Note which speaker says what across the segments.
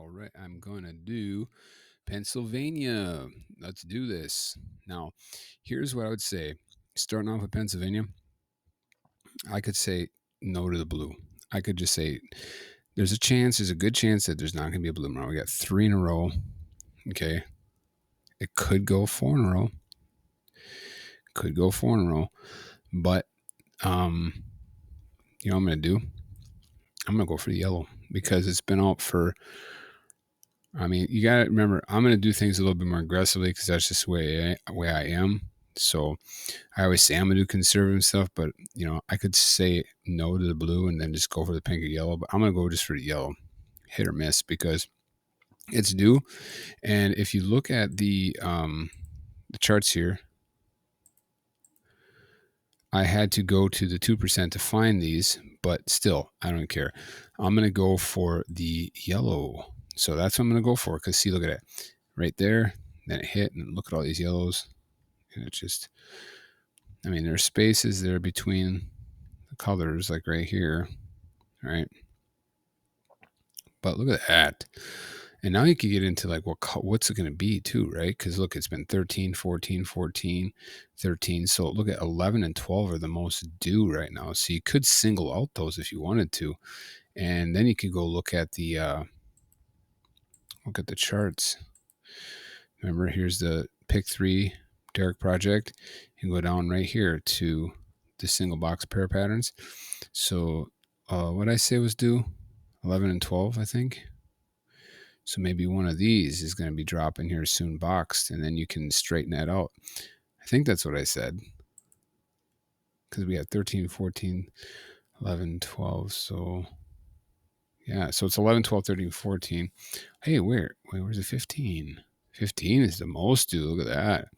Speaker 1: All right, I'm going to do Pennsylvania. Let's do this. Now, here's what I would say. Starting off with Pennsylvania, I could say no to the blue. I could just say there's a good chance that there's not going to be a blue tomorrow. We got 3 in a row. Okay. It could go 4 in a row. Could go 4 in a row. But, you know what I'm going to do? I'm going to go for the yellow because it's been out for, you got to remember, I'm going to do things a little bit more aggressively because that's just the way I am. So I always say I'm going to do conservative stuff, but, I could say no to the blue and then just go for the pink or yellow. But I'm going to go just for the yellow, hit or miss, because it's due. And if you look at the charts here, I had to go to the 2% to find these, but still, I don't care. I'm going to go for the yellow. So that's what I'm going to go for because, see, look at it. Right there, then it hit, and look at all these yellows. And it's just, there's spaces there between the colors, like right here, right? But look at that. And now you can get into like what's it going to be too, right? Because look, it's been 13, 14, 14, 13. So look at 11 and 12 are the most due right now. So you could single out those if you wanted to. And then you could go look at the charts. Remember, here's the pick 3 Derek project. You can go down right here to the single box pair patterns. So what I say was due 11 and 12, I think. So maybe one of these is going to be dropping here soon boxed, and then you can straighten that out. I think that's what I said. Because we had 13, 14, 11, 12. So, yeah. So it's 11, 12, 13, 14. Hey, where's the 15? 15 is the most due. Look at that.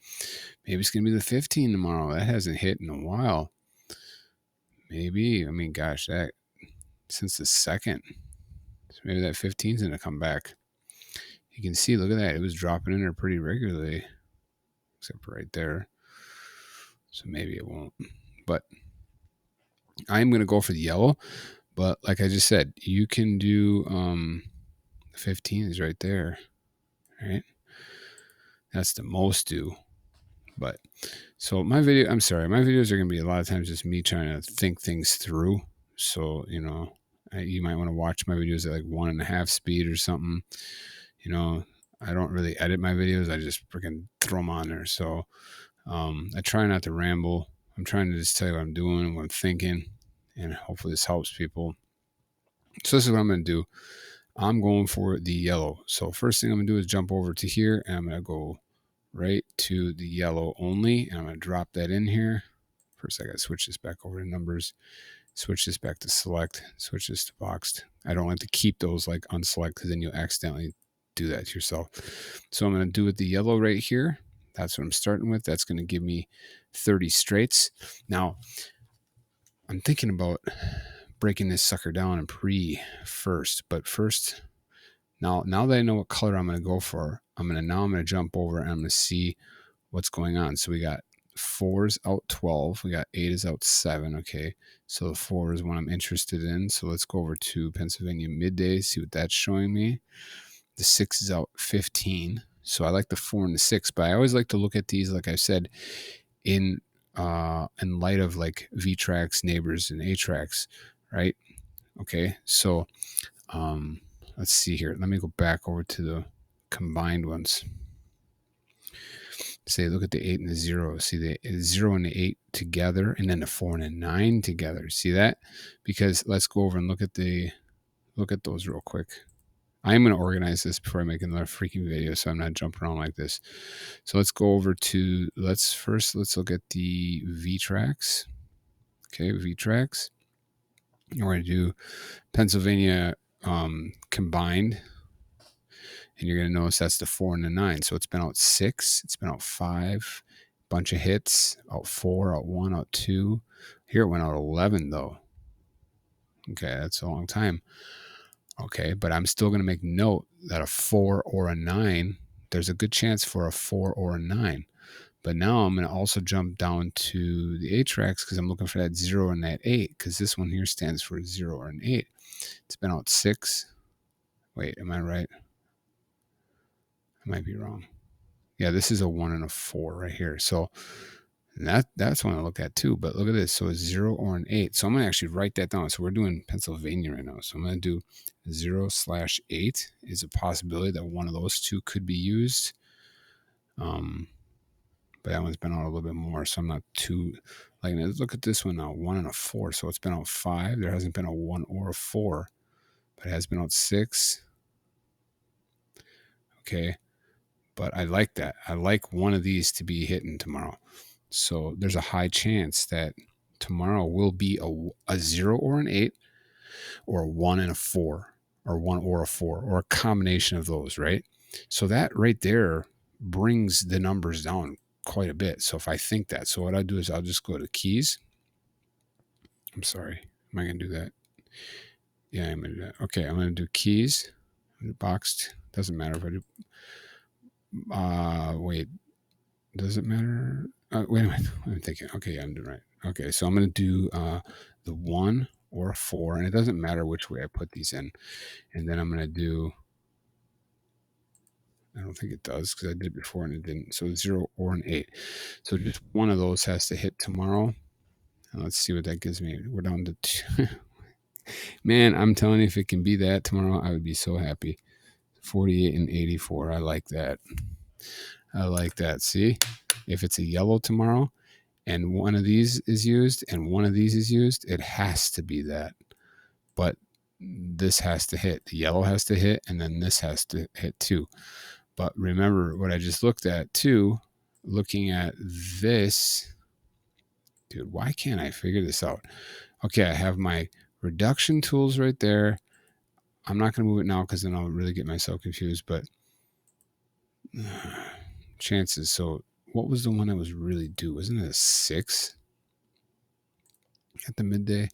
Speaker 1: Maybe it's going to be the 15 tomorrow. That hasn't hit in a while. Maybe. Gosh, that since the 2nd. So maybe that 15 is going to come back. You can see, look at that. It was dropping in there pretty regularly, except for right there. So maybe it won't. But I'm going to go for the yellow. But like I just said, you can do 15 is right there, right? That's the most due. But so my videos are going to be a lot of times just me trying to think things through. So, you might want to watch my videos at like 1.5 speed or something. I don't really edit my videos. I just freaking throw them on there. So I try not to ramble. I'm trying to just tell you what I'm doing, what I'm thinking, and hopefully this helps people. So this is what I'm going to do. I'm going for the yellow. So first thing I'm going to do is jump over to here, and I'm going to go right to the yellow only, and I'm going to drop that in here. First, I got to switch this back over to numbers, switch this back to select, switch this to boxed. I don't like to keep those like unselect because then you'll accidentally do that to yourself. So I'm going to do with the yellow right here. That's what I'm starting with. That's going to give me 30 straights. Now, I'm thinking about breaking this sucker down in pre first. But first, now that I know what color I'm going to go for, I'm going to jump over and I'm going to see what's going on. So we got 4s out 12. We got 8 is out 7. Okay. So the 4 is one I'm interested in. So let's go over to Pennsylvania midday, see what that's showing me. The 6 is out 15. So I like the 4 and the 6, but I always like to look at these, like I said, in light of like V tracks, neighbors, and A tracks, right? Okay, so let's see here. Let me go back over to the combined ones. Say, look at the 8 and the 0. See the 0 and the 8 together, and then the 4 and the 9 together. See that? Because let's go over and look at those real quick. I'm going to organize this before I make another freaking video, so I'm not jumping around like this. So let's go over to, let's look at the V tracks. Okay, V tracks. We're going to do Pennsylvania combined. And you're going to notice that's the 4 and the 9. So it's been out 6. It's been out 5. Bunch of hits. Out 4, out 1, out 2. Here it went out 11, though. Okay, that's a long time. Okay, but I'm still going to make note that a 4 or a 9, there's a good chance for a 4 or a 9. But now I'm going to also jump down to the 8 tracks because I'm looking for that 0 and that 8 because this one here stands for 0 or an 8. It's been out 6. Wait, am I right? I might be wrong. Yeah, this is a 1 and a 4 right here. So that's one to look at too. But look at this. So a 0 or an 8. So I'm going to actually write that down. So we're doing Pennsylvania right now. So I'm going to do 0/8 is a possibility that one of those two could be used. But that one's been out a little bit more, so I'm not too like. Look at this one now, 1 and a 4. So it's been out 5. There hasn't been a 1 or a 4, but it has been out 6. Okay, but I like that. I like one of these to be hitting tomorrow. So there's a high chance that tomorrow will be a 0 or an 8, or a 1 and a 4, or 1 or a 4, or a combination of those, right? So that right there brings the numbers down quite a bit. So if I think that, so what I do is I'll just go to keys. I'm sorry. Am I going to do that? Yeah, I'm going to do that. Okay, I'm going to do keys. Boxed. Doesn't matter if I do. Wait. Does it matter? Wait a minute. I'm thinking. Okay, yeah, I'm doing right. Okay, so I'm going to do the 1 or a 4, and it doesn't matter which way I put these in. And then I'm going to do, I don't think it does because I did it before and it didn't. So 0 or an 8. So just one of those has to hit tomorrow. And let's see what that gives me. We're down to 2. Man, I'm telling you, if it can be that tomorrow, I would be so happy. 48 and 84. I like that. I like that. See, if it's a yellow tomorrow and one of these is used and one of these is used, it has to be that. But this has to hit. The yellow has to hit, and then this has to hit too. But remember what I just looked at too, looking at this. Dude, why can't I figure this out? Okay, I have my reduction tools right there. I'm not going to move it now because then I'll really get myself confused, but chances. So what was the one that was really due? Wasn't it a 6 at the midday?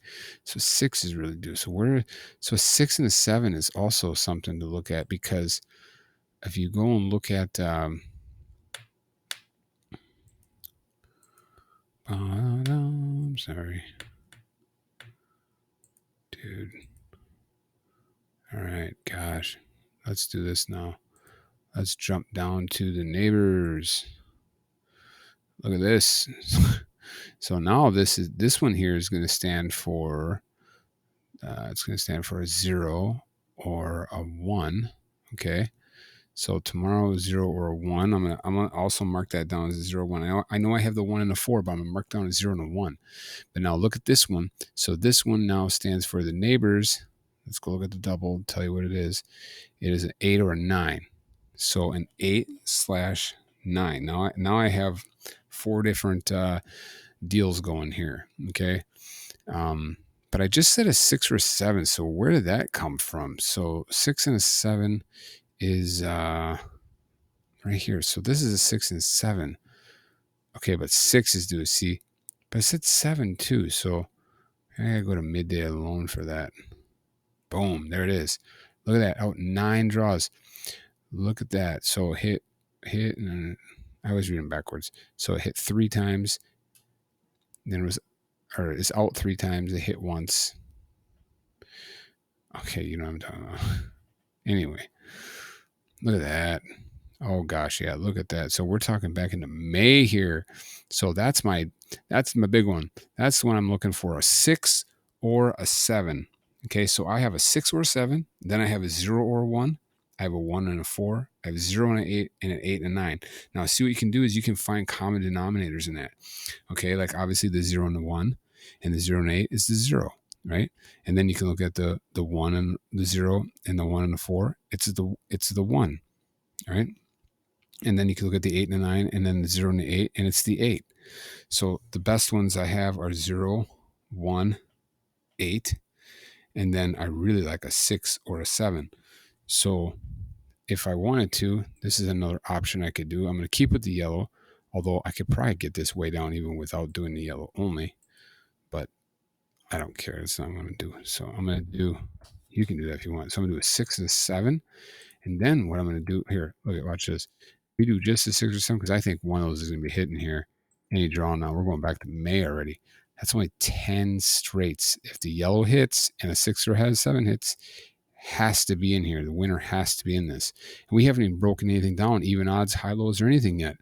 Speaker 1: So 6 is really due. So a 6 and a 7 is also something to look at, because if you go and look at I'm sorry, dude. All right, gosh, let's do this now. Let's jump down to the neighbors. Look at this. So now this one here is going to stand for it's going to stand for a 0 or a 1. Okay. So tomorrow 0 or a 1. I'm gonna also mark that down as a 0 1. I know I have the 1 and the 4, but I'm gonna mark down a 0 and a 1. But now look at this one. So this one now stands for the neighbors. Let's go look at the double, tell you what it is. It is an 8 or a 9. So an 8/9. Now I have 4 different deals going here. Okay. But I just said a 6 or a 7. So where did that come from? So 6 and a 7 is right here. So this is a 6 and 7. Okay, but 6 is due. See, but I said 7 too. So I gotta go to midday alone for that. Boom, there it is. Look at that. Out 9 draws. Look at that. So hit, and I was reading backwards. So it hit 3 times. Then it's out 3 times. It hit once. Okay, you know what I'm talking about. Anyway, look at that. Oh gosh, yeah, look at that. So we're talking back into May here. So that's my big one. That's the one I'm looking for, a 6 or a 7. Okay, so I have a 6 or a 7, then I have a 0 or a 1. I have a 1 and a 4. I have a 0 and an 8, and an 8 and a 9. Now, see what you can do is you can find common denominators in that. Okay, like obviously the 0 and the 1, and the 0 and 8 is the 0, right? And then you can look at the 1 and the 0 and the 1 and the 4. It's the 1, right? And then you can look at the 8 and the 9, and then the 0 and the 8, and it's the 8. So the best ones I have are 0, 1, 8, and then I really like a 6 or a 7. So if I wanted to, this is another option I could do. I'm going to keep with the yellow, although I could probably get this way down even without doing the yellow only, but I don't care. That's not what I'm going to do. So I'm going to do, you can do that if you want. So I'm going to do a 6 and a 7. And then what I'm going to do here, look at, watch this. We do just a 6 or 7 because I think one of those is going to be hitting here. Any draw now. We're going back to May already. That's only 10 straights. If the yellow hits and a 6 or has 7 hits, has to be in here. The winner has to be in this. And we haven't even broken anything down, even odds, high lows, or anything yet.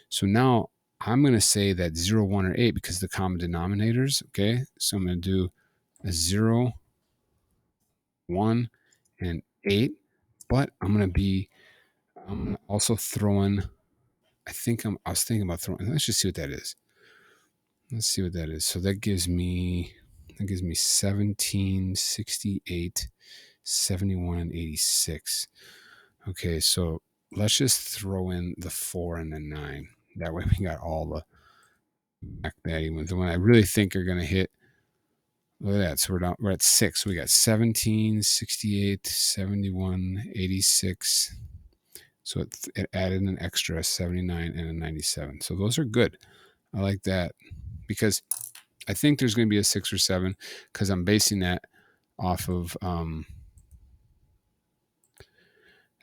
Speaker 1: So now I'm going to say that 0, 1, or 8 because the common denominators. Okay. So I'm going to do a 0, 1, and 8. But I'm also throwing, I was thinking about throwing, let's just see what that is. Let's see what that is. So that gives me 17, 68, 71, and 86. Okay, so let's just throw in the 4 and the 9. That way we got all the back that even the one I really think are gonna hit. Look at that. So we're at 6. We got 17, 68, 71, 86. So it added an extra 79 and a 97. So those are good. I like that because I think there's going to be a 6 or 7 because I'm basing that off of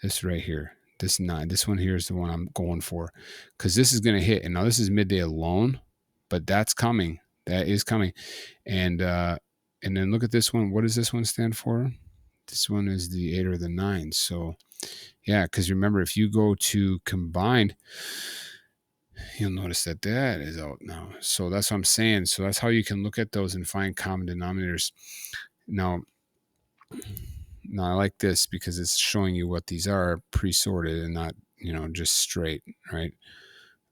Speaker 1: this right here. This 9. This one here is the one I'm going for because this is going to hit. And now this is midday alone, but that's coming. That is coming. And then look at this one. What does this one stand for? This one is the 8 or the 9. So yeah, because remember, if you go to combined, you'll notice that that is out now. So that's what I'm saying. So that's how you can look at those and find common denominators. Now I like this because it's showing you what these are pre-sorted and not, just straight, right?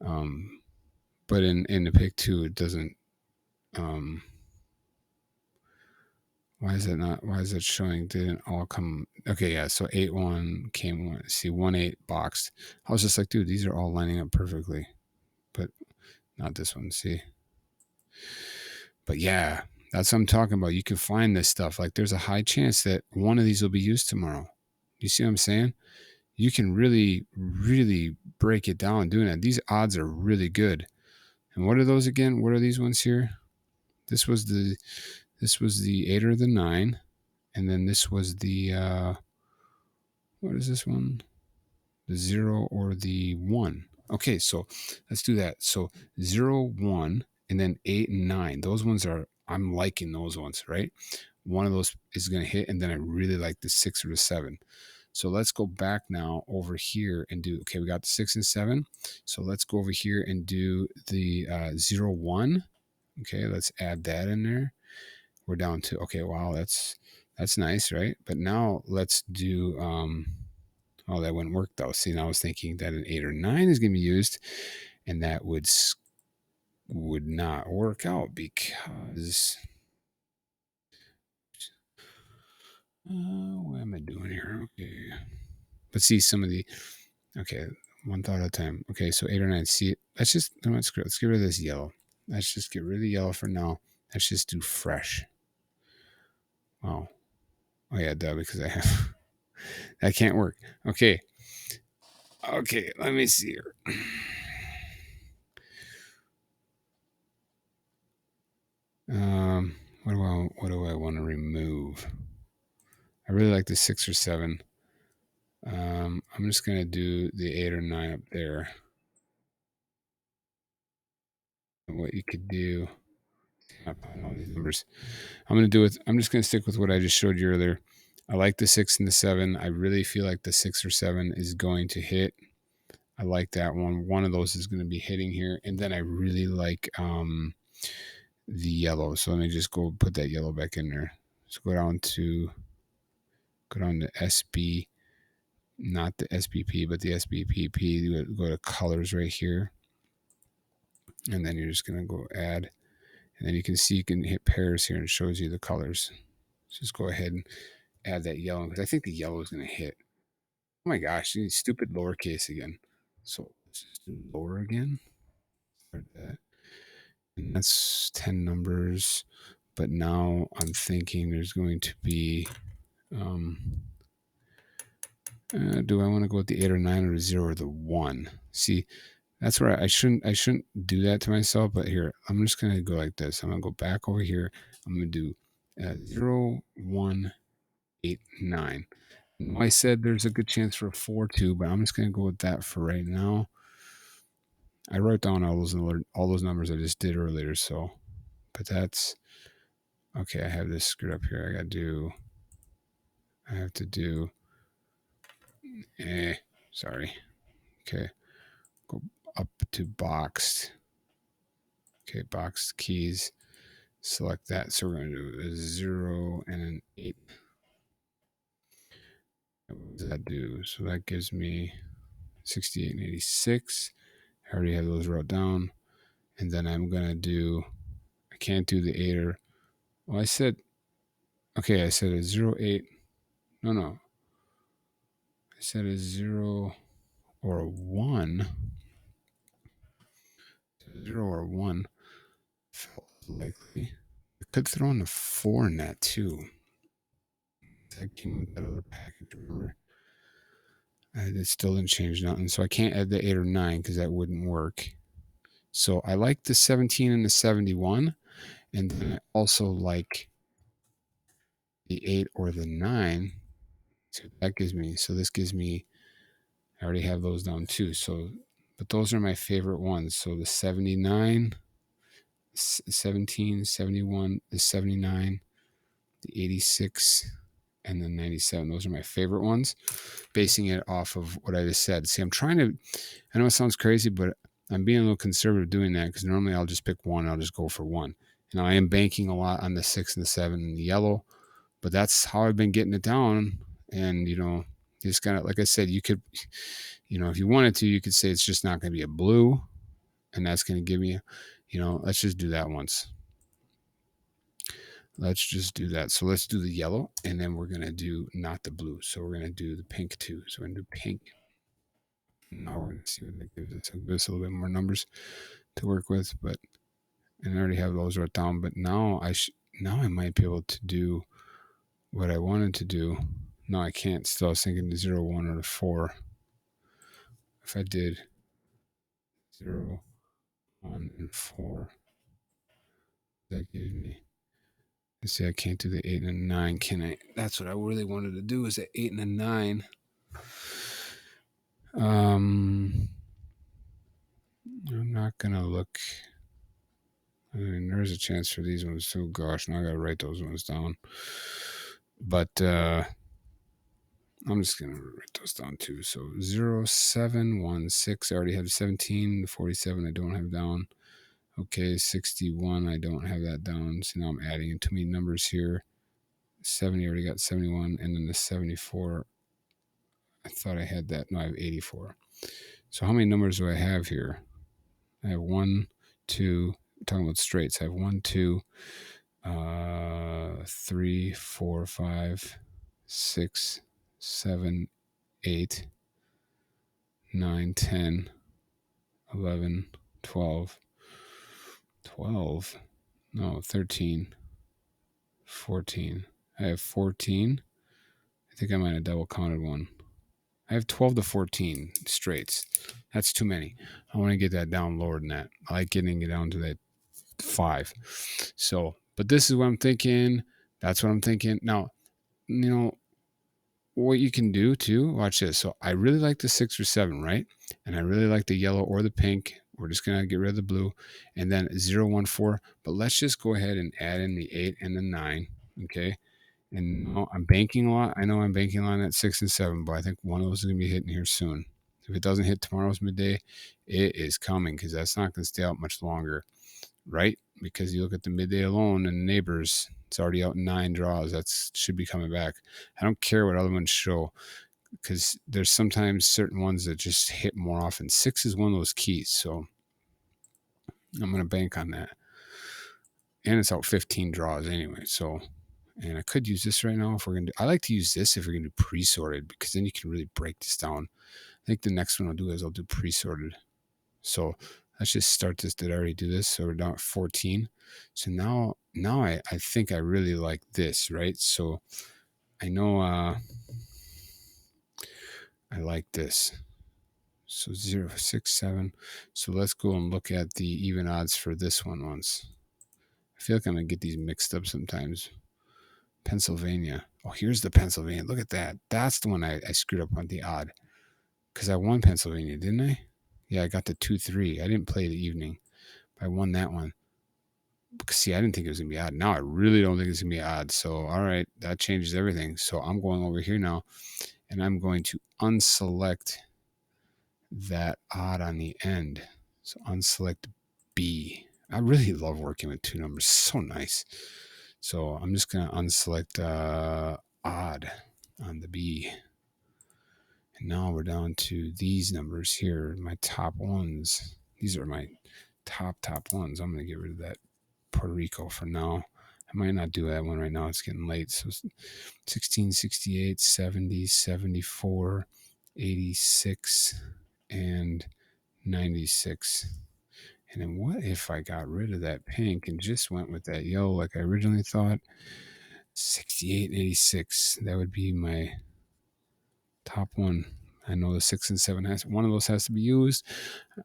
Speaker 1: But in the pick 2, it doesn't. Why is it showing? Didn't all come? Okay, yeah. So 8-1 came one. See 1-8 boxed. I was just like, dude, these are all lining up perfectly, but not this one. See. But yeah, that's what I'm talking about. You can find this stuff. Like there's a high chance that one of these will be used tomorrow. You see what I'm saying? You can really, really break it down doing that. These odds are really good. And what are those again? What are these ones here? This was the 8 or the 9. And then this was the what is this one? The 0 or the 1. Okay, so let's do that. So 0, 1, and then 8 and 9. Those ones I'm liking those ones, right? One of those is going to hit, and then I really like the 6 or the 7. So let's go back now over here and do, okay, we got the 6 and 7. So let's go over here and do the 0, 1. Okay, let's add that in there. We're down to, okay, wow, that's nice, right? But now let's do, oh, that wouldn't work though. See, now I was thinking that an 8 or 9 is going to be used, and that would not work out because what am I doing here? Okay, but see some of the okay, one thought at a time. Okay, so 8 or 9. See, let's get rid of this yellow. Let's just get rid of the yellow for now. Let's just do fresh. Oh yeah, duh, because I have that can't work. Okay, let me see here. What do I want to remove? I really like the 6 or 7. I'm just gonna do the 8 or 9 up there. What you could do, all these numbers. I'm just gonna stick with what I just showed you earlier. I like the 6 and the 7. I really feel like the 6 or 7 is going to hit. I like that one. One of those is going to be hitting here, and then I really like the yellow. So let me just go put that yellow back in there. So go down to SB, not the SBP, but the SBPP. Go to colors right here, and then you're just going to go add, and then you can see you can hit pairs here and it shows you the colors. So just go ahead and add that yellow because I think the yellow is going to hit. Oh my gosh, stupid lowercase again. So let's just do lower again. Start that. And that's 10 numbers. But now I'm thinking there's going to be, do I want to go with the 8 or 9 or the 0 or the 1? See, that's where I shouldn't do that to myself. But here, I'm just going to go like this. I'm going to go back over here. I'm going to do 0, 1, 8, 9. I said there's a good chance for a 4 too, but I'm just going to go with that for right now. I wrote down all those numbers I just did earlier. So, but that's okay. I have this screwed up here. I got to do I have to do, sorry. Okay, go up to boxed. Okay, boxed keys. Select that. So we're going to do a 0 and an 8. What does that do? So that gives me 68 and 86. I already have those wrote down. And then I'm going to do, I can't do the 8 or, well, I said a 0, 8. No. I said a 0 or a 1. 0 or 1 felt likely. I could throw in the 4 in that too. That came with that other package, remember? It still didn't change nothing. So I can't add the 8 or 9 because that wouldn't work. So I like the 17 and the 71. And then I also like the 8 or the 9. So that gives me, I already have those down too. So, but those are my favorite ones. So the 79, 17, 71, the 79, the 86, and the 97. Those are my favorite ones, basing it off of what I just said. See, I know it sounds crazy, but I'm being a little conservative doing that because normally I'll just pick one. I'll just go for one. And I am banking a lot on the 6 and the 7 and the yellow, but that's how I've been getting it down. And, you just got to, like I said, you could, if you wanted to, you could say it's just not going to be a blue, and that's going to give me, let's just do that once. Let's just do that. So let's do the yellow, and then we're going to do not the blue. So we're going to do the pink too. So we're going to do pink. Now we're going to see what that gives us. It'll give us a little bit more numbers to work with, and I already have those wrote down. But now I might be able to do what I wanted to do. No, I can't. Still, I was thinking the 0, 1 or the 4. If I did 0, 1, and 4, that gives me. Let's see, I can't do the 8 and a 9, can I? That's what I really wanted to do, is the 8 and a 9. I'm not gonna look. I mean, there's a chance for these ones too. Gosh, now I gotta write those ones down. But I'm just gonna write those down too. So 0, 7, 1, 6. I already have 17. 47 I don't have down. Okay, 61 I don't have that down. So now I'm adding in too many numbers here. 70 I already got 71, and then the 74. I thought I had that. No, I have 84. So how many numbers do I have here? I have 1, 2. I'm talking about straights. I have 1, 2, 3, 4, 5, 6, 7, 8, 9, 10, 11, 12, 12. No, 13, 14. I have 14. I think I might have double counted one. I have 12 to 14 straights. That's too many. I want to get that down lower than that. I like getting it down to that 5. So, but this is what I'm thinking. That's what I'm thinking. Now, what you can do too, watch this. So I really like the 6 or 7, right? And I really like the yellow or the pink. We're just going to get rid of the blue. And then 0, 1, 4. But let's just go ahead and add in the 8 and the 9. Okay. And I'm banking a lot. I know I'm banking a lot at 6 and 7, but I think one of those is going to be hitting here soon. If it doesn't hit tomorrow's midday, it is coming, because that's not going to stay out much longer, right? Because you look at the midday alone and neighbors, it's already out 9 draws. That should be coming back. I don't care what other ones show, because there's sometimes certain ones that just hit more often. 6 is one of those keys, so I'm going to bank on that. And it's out 15 draws anyway, so. And I could use this right now if we're going to I like to use this if we're going to do pre-sorted, because then you can really break this down. I think the next one I'll do is I'll do pre-sorted. So let's just start this. Did I already do this? So we're down at 14. So now I think I really like this, right? So I know I like this. So 0, 6, 7. So let's go and look at the even odds for this one once. I feel like I'm going to get these mixed up sometimes. Pennsylvania. Oh, here's the Pennsylvania. Look at that. That's the one I screwed up on the odd. Because I won Pennsylvania, didn't I? Yeah, I got the 2-3. I didn't play the evening. But I won that one. See, I didn't think it was going to be odd. Now I really don't think it's going to be odd. So, all right, that changes everything. So I'm going over here now, and I'm going to unselect that odd on the end. So unselect B. I really love working with two numbers. So nice. So I'm just going to unselect odd on the B. And now we're down to these numbers here, my top ones. These are my top ones. I'm going to get rid of that Puerto Rico for now. I might not do that one right now. It's getting late. So 16, 68, 70, 74, 86, and 96. And then what if I got rid of that pink and just went with that yellow like I originally thought? 68 and 86. That would be my top one. I know the 6 and 7 one of those has to be used.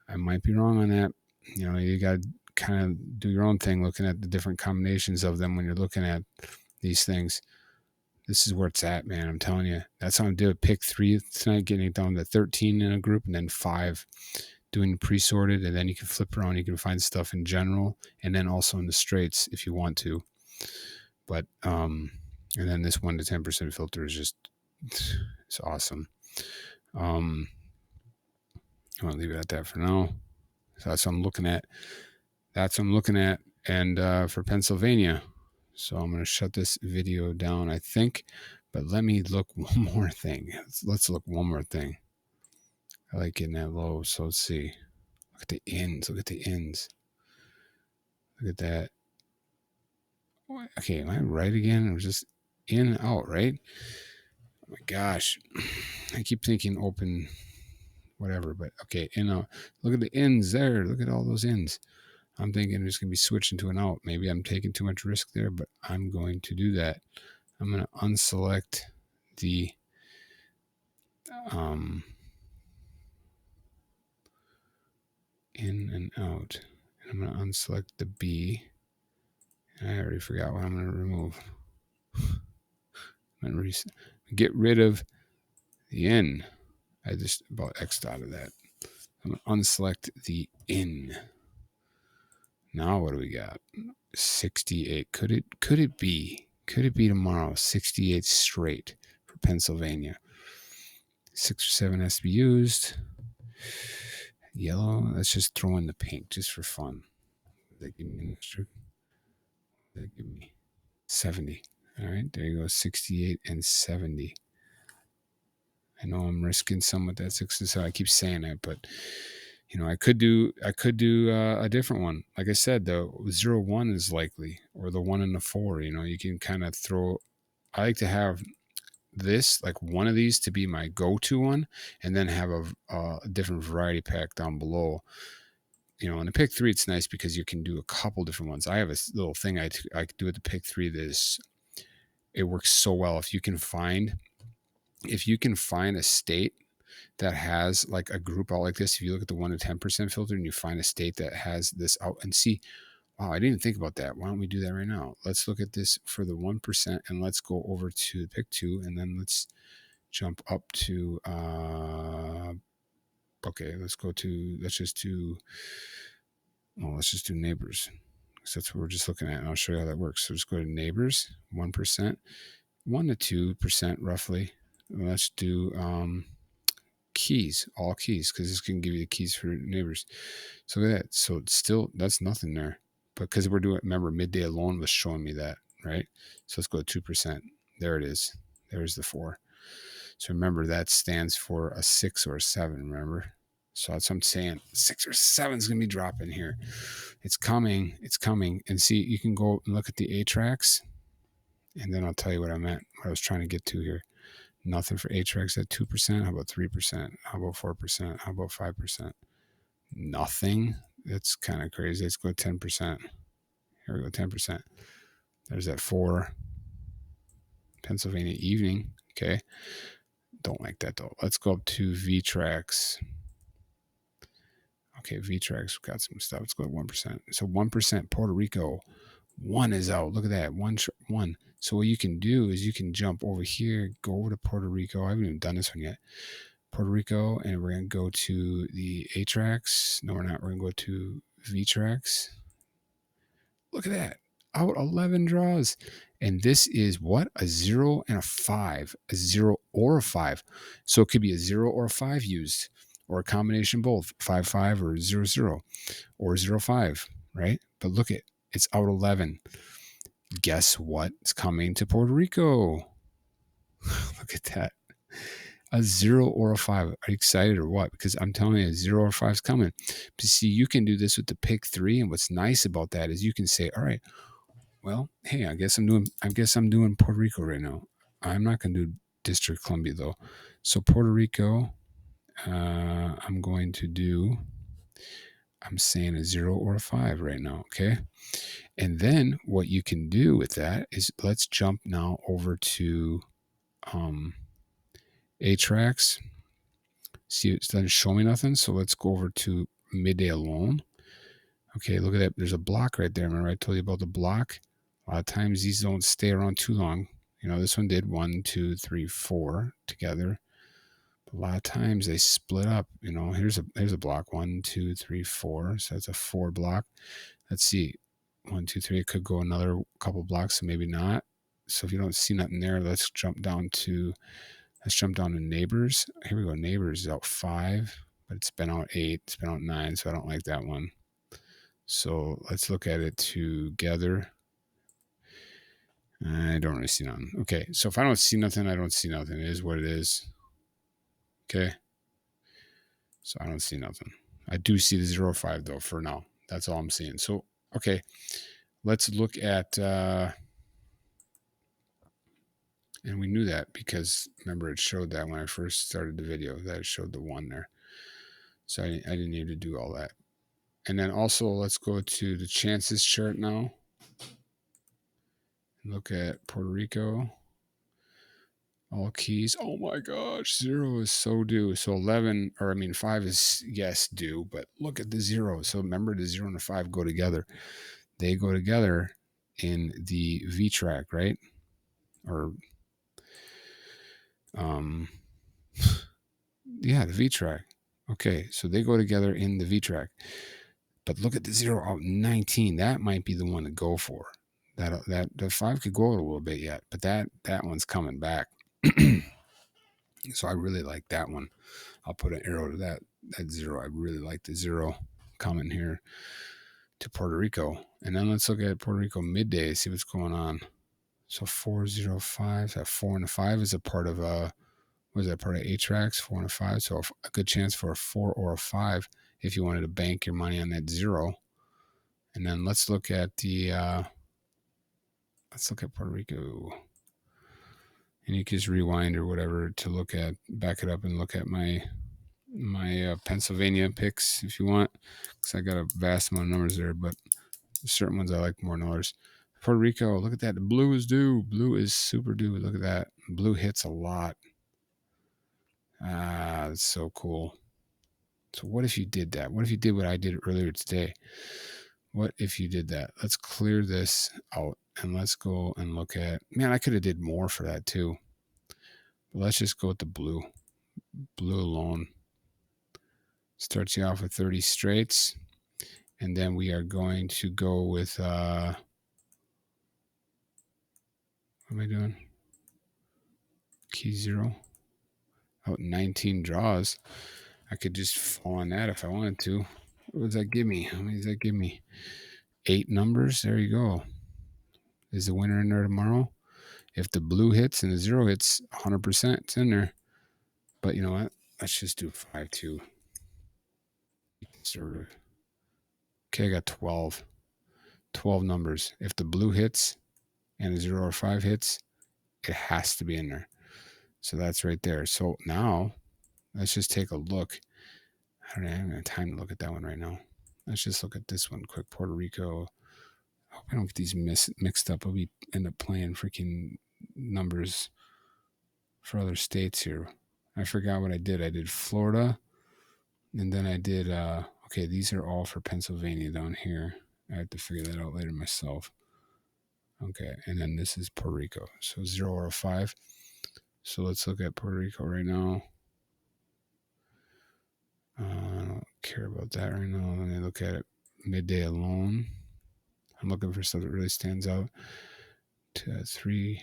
Speaker 1: I might be wrong on that. You know, you got to kind of do your own thing looking at the different combinations of them when you're looking at these things. This is where it's at, man. I'm telling you. That's how I'm doing. Pick 3 tonight, getting it down to 13 in a group, and then 5 doing pre-sorted, and then you can flip around. You can find stuff in general, and then also in the straights if you want to. But and then this 1 to 10% filter is just, it's awesome. I'm gonna leave it at that for now. So that's what I'm looking at. And for Pennsylvania. So I'm going to shut this video down, I think. But let me look one more thing. Let's look one more thing. I like getting that low. So let's see. Look at the ends. Look at the ends. Look at that. Okay, am I right again? It was just in, out, right? Oh my gosh. I keep thinking open, whatever. But okay, in, out. Look at the ends there. Look at all those ends. I'm thinking it's going to be switching to an out. Maybe I'm taking too much risk there, but I'm going to do that. I'm going to unselect the in and out. And I'm going to unselect the B. I already forgot what I'm going to remove. I'm going to get rid of the in. I just about X'd out of that. I'm going to unselect the in. Now what do we got? 68. Could it be? Could it be tomorrow? 68 straight for Pennsylvania. 6 or 7 has to be used. Yellow. Let's just throw in the pink just for fun. They give me an extra. They give me 70. All right, there you go. 68 and 70. I know I'm risking some with that 6 and 7. I keep saying that, but you know, I could do a different one. Like I said, the 0-1 is likely, or the 1 and the 4. You know, you can kind of throw. I like to have this, like one of these, to be my go-to one, and then have a different variety pack down below. You know, in the pick 3, it's nice because you can do a couple different ones. I have a little thing I could do with the pick 3. It works so well if you can find a state that has like a group out like this. If you look at the 1 to 10% filter and you find a state that has this out and see, wow, I didn't even think about that. Why don't we do that right now? Let's look at this for the 1% and let's go over to pick 2, and then let's jump up to okay, let's just do neighbors. So that's what we're just looking at, and I'll show you how that works. So just go to neighbors, 1%, 1 to 2% roughly. Let's do keys, all keys, because this can give you the keys for neighbors. So look at that. So it's still, that's nothing there. But because we're doing, remember, midday alone was showing me that, right? So let's go to 2%. There it is. There's the 4. So remember, that stands for a 6 or a 7, remember? So that's what I'm saying. 6 or 7 is going to be dropping here. It's coming. It's coming. And see, you can go and look at the A tracks, and then I'll tell you what I meant, what I was trying to get to here. Nothing for A tracks at 2%. How about 3%? How about 4%? How about 5%? Nothing. That's kind of crazy. Let's go 10%. Here we go, 10%. There's that 4. Pennsylvania evening. Okay. Don't like that though. Let's go up to V tracks. Okay, V tracks got some stuff. Let's go at 1%. So 1% Puerto Rico. 1 is out. Look at that. 1. So what you can do is you can jump over here, go over to Puerto Rico. I haven't even done this one yet. Puerto Rico, and we're going to go to the A tracks. No, we're not. We're going to go to V tracks. Look at that. Out 11 draws. And this is what? A 0 and a 5. A 0 or a 5. So it could be a 0 or a 5 used, or a combination of both, 5 5 or 0 0 or 0 5, right? But look at it's out 11. Guess what's coming to Puerto Rico? Look at that. A 0 or a 5. Are you excited or what? Because I'm telling you, a 0 or 5 is coming. But see, you can do this with the pick 3. And what's nice about that is you can say, all right, well, hey, I guess I'm doing Puerto Rico right now. I'm not going to do District Columbia though. So Puerto Rico, I'm going to do. I'm saying a 0 or a 5 right now. Okay. And then what you can do with that is let's jump now over to A-Tracks. See, it doesn't show me nothing. So let's go over to Midday Alone. Okay, look at that. There's a block right there. Remember I told you about the block? A lot of times these don't stay around too long. You know, this one did 1, 2, 3, 4 together. But a lot of times they split up. You know, here's a block. 1, 2, 3, 4. So that's a 4 block. Let's see. 1, 2, 3. It could go another couple blocks, so maybe not. So if you don't see nothing there, let's jump down to Neighbors. Here we go. Neighbors is out 5, but it's been out 8. It's been out 9, so I don't like that one. So let's look at it together. I don't really see nothing. Okay, so if I don't see nothing, I don't see nothing. It is what it is. Okay. So I don't see nothing. I do see the 0 5 though for now. That's all I'm seeing. So, okay, let's look at, and we knew that because remember it showed that when I first started the video that it showed the 1 there. So I didn't need to do all that. And then also let's go to the chances chart now. Look at Puerto Rico. All keys. Oh my gosh, 0 is so due. So 5 is yes due, but look at the 0. So remember the 0 and the 5 go together. They go together in the V track, right? Or yeah, the V track. Okay, so they go together in the V track. But look at the 0 out 19. That might be the one to go for. That the 5 could go a little bit yet, but that one's coming back. So I really like that one. I'll put an arrow to that 0. I really like the 0 coming here to Puerto Rico. And then let's look at Puerto Rico midday, see what's going on. So 405, that 4 and a 5 is a part of was that part of A-Tracks, 4 and a 5. So a good chance for a 4 or a 5 if you wanted to bank your money on that 0. And then let's look at Puerto Rico. And you can just rewind or whatever to back it up and look at my Pennsylvania picks if you want, because I got a vast amount of numbers there, but certain ones I like more than others. Puerto Rico, look at that. The blue is due. Blue is super due. Look at that. Blue hits a lot. That's so cool. So what if you did that? What if you did what I did earlier today? What if you did that? Let's clear this out and let's go and look at, man, I could have did more for that too. But let's just go with the blue. Blue alone. Starts you off with 30 straights. And then we are going to go with, what am I doing? Key 0. Out 19 draws. I could just fall on that if I wanted to. What does that give me? How many does that give me? 8 numbers. There you go. Is the winner in there tomorrow? If the blue hits and the 0 hits, 100% it's in there. But you know what? Let's just do 5 2. Conservative. Okay, I got 12. 12 numbers. If the blue hits and the 0 or 5 hits, it has to be in there. So that's right there. So now let's just take a look. I don't have time to look at that one right now. Let's just look at this one quick. Puerto Rico. I hope I don't get these mixed up. I'll end up playing freaking numbers for other states here. I forgot what I did. I did Florida, and then I did. Okay, these are all for Pennsylvania down here. I have to figure that out later myself. Okay, and then this is Puerto Rico. So 0 or 5. So let's look at Puerto Rico right now. I don't care about that right now. Let me look at it. Midday alone. I'm looking for stuff that really stands out. 3,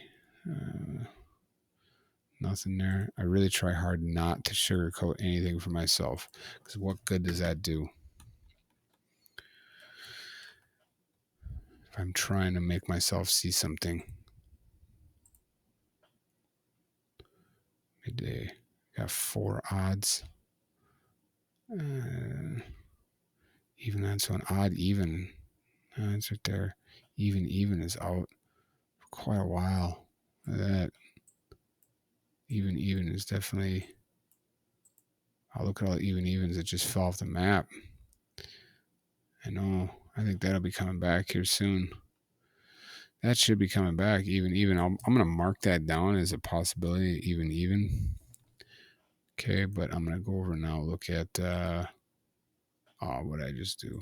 Speaker 1: nothing there. I really try hard not to sugarcoat anything for myself, because what good does that do? If I'm trying to make myself see something. Midday, got 4 odds. Even that's an odd even. That's right there. Even is out for quite a while. That even is definitely. I'll look at all the evens that just fell off the map. I know. I think that'll be coming back here soon. That should be coming back. Even. I'm going to mark that down as a possibility. Even. Okay, but I'm going to go over now. Look at what I just do.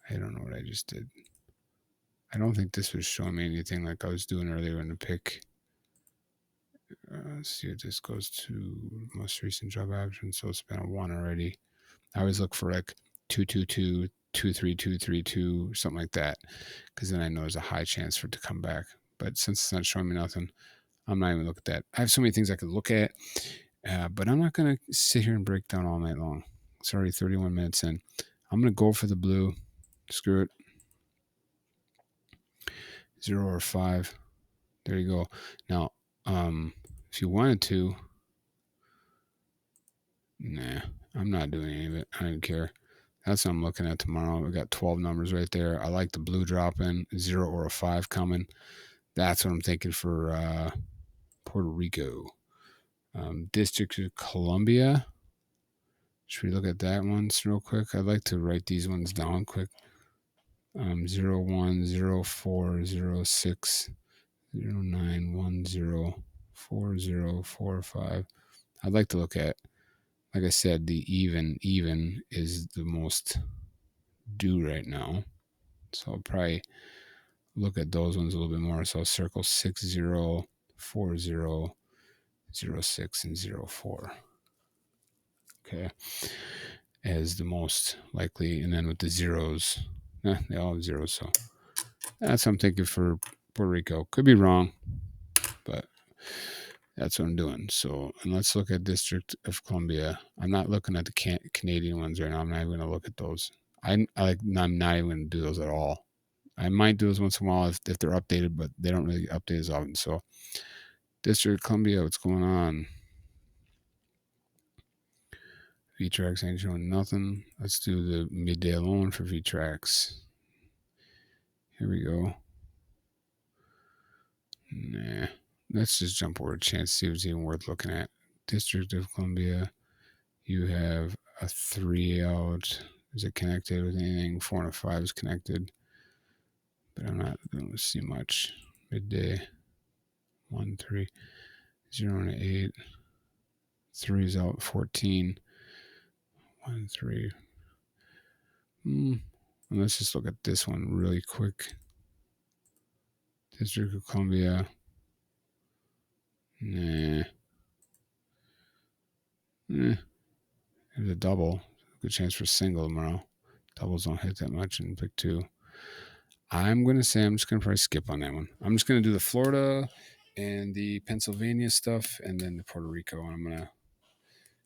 Speaker 1: I don't know what I just did. I don't think this was showing me anything like I was doing earlier in the pick. Let's see if this goes to most recent job action. So it's been a 1 already. I always look for like 222, 23232, something like that, because then I know there's a high chance for it to come back. But since it's not showing me nothing, I'm not even looking at that. I have so many things I could look at, but I'm not going to sit here and break down all night long. It's already 31 minutes in. I'm going to go for the blue. Screw it. 0 or 5. There you go. Now, if you wanted to, nah, I'm not doing any of it. I don't care. That's what I'm looking at tomorrow. We got 12 numbers right there. I like the blue drop in, 0 or a 5 coming. That's what I'm thinking for Puerto Rico. District of Columbia. Should we look at that one real quick? I'd like to write these ones down quick. 0, 1, 0, 4, 0, 6, 0, 9, 1, 0, 4, 0, 4, 5. I'd like to look at, like I said, the even is the most due right now. So I'll probably look at those ones a little bit more. So I'll circle 6, 0, 4, 0, 0, 6, and 0, 4. Okay. As the most likely. And then with the zeros, they all have zeros. So that's what I'm thinking for Puerto Rico. Could be wrong, but that's what I'm doing. So, and let's look at District of Columbia. I'm not looking at the Canadian ones right now. I'm not even going to look at those. I'm not even going to do those at all. I might do those once in a while if they're updated, but they don't really update as often. So, District of Columbia, what's going on? VTrax ain't showing nothing. Let's do the midday alone for VTrax. Here we go. Nah. Let's just jump over a chance, see if it's even worth looking at. District of Columbia, you have a 3 out. Is it connected with anything? 4 and a 5 is connected. But I'm not going to see much. Midday. 1, 3. 0 and 8. 3 is out. 14. 1, 3. Let's just look at this one really quick. District of Columbia. Nah. There's a double. Good chance for single tomorrow. Doubles don't hit that much in pick 2. I'm going to say I'm just going to probably skip on that one. I'm just going to do the Florida and the Pennsylvania stuff and then the Puerto Rico. And I'm going to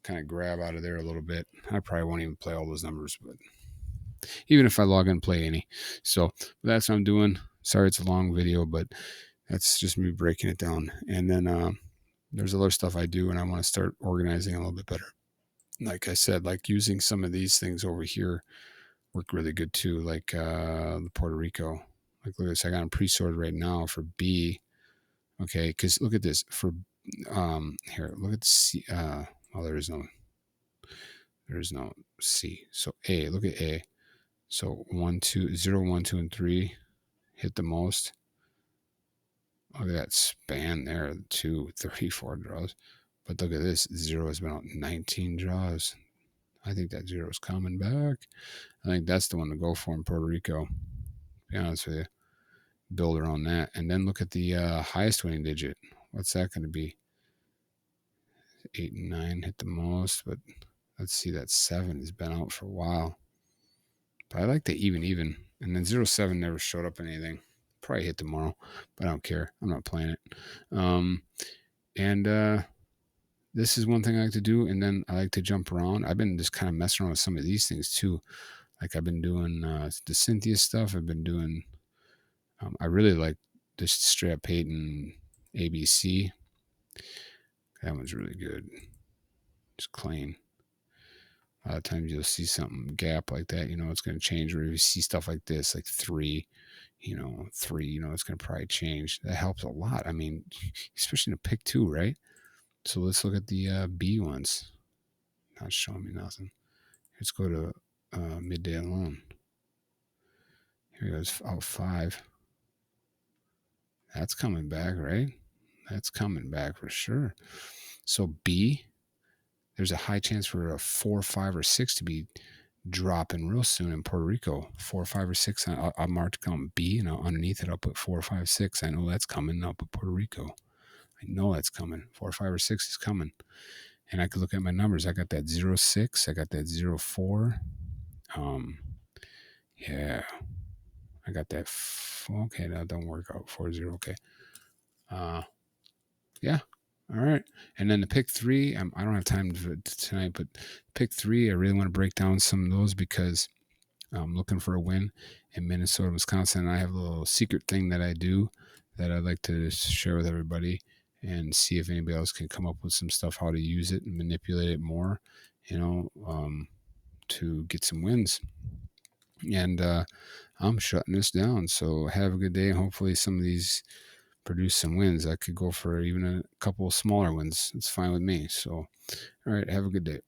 Speaker 1: kind of grab out of there a little bit. I probably won't even play all those numbers, but even if I log in and play any. So that's what I'm doing. Sorry it's a long video, but that's just me breaking it down. And then there's other stuff I do and I want to start organizing a little bit better. Like I said, like using some of these things over here work really good too, like the Puerto Rico. Like look at this, I got them pre-sorted right now for B. Okay, because look at this for here. Look at C. Well, there's no C. So A. Look at A. So 1, 2, 0, 1, 2, and 3 hit the most. Look at that span there. 2, 34 draws. But look at this. 0 has been out 19 draws. I think that 0 is coming back. I think that's the one to go for in Puerto Rico. To be honest with you. Build around that. And then look at the highest winning digit. What's that going to be? 8 and 9 hit the most. But let's see, that 7 has been out for a while. But I like the even. And then 07 never showed up in anything. Probably hit tomorrow, but I don't care. I'm not playing it. And this is one thing I like to do. And then I like to jump around. I've been just kind of messing around with some of these things too. Like I've been doing the Cynthia stuff. I've been doing, I really like just straight up Peyton ABC. That one's really good. Just clean. A lot of times you'll see something gap like that, it's going to change. Or if you see stuff like this, like 3, 3, it's going to probably change. That helps a lot. I mean, especially in a pick 2, right? So let's look at the B ones. Not showing me nothing. Let's go to midday alone. Here goes 5. That's coming back, right? That's coming back for sure. So B, there's a high chance for a 4, 5, or 6 to be dropping real soon in Puerto Rico. 4, 5, or 6. I'll mark on B, and underneath it I'll put 4, 5, 6. I know that's coming. I'll put Puerto Rico. I know that's coming. 4, 5, or 6 is coming. And I could look at my numbers. I got that 06. I got that 04. Yeah. I got that. Okay, that don't work out. 40. Okay. Yeah. All right. And then the pick 3, I don't have time tonight, but pick 3, I really want to break down some of those because I'm looking for a win in Minnesota, Wisconsin. And I have a little secret thing that I do that I'd like to share with everybody and see if anybody else can come up with some stuff, how to use it and manipulate it more, to get some wins. And I'm shutting this down. So have a good day. And hopefully some of these produce some wins. I could go for even a couple of smaller ones. It's fine with me. So, all right. Have a good day.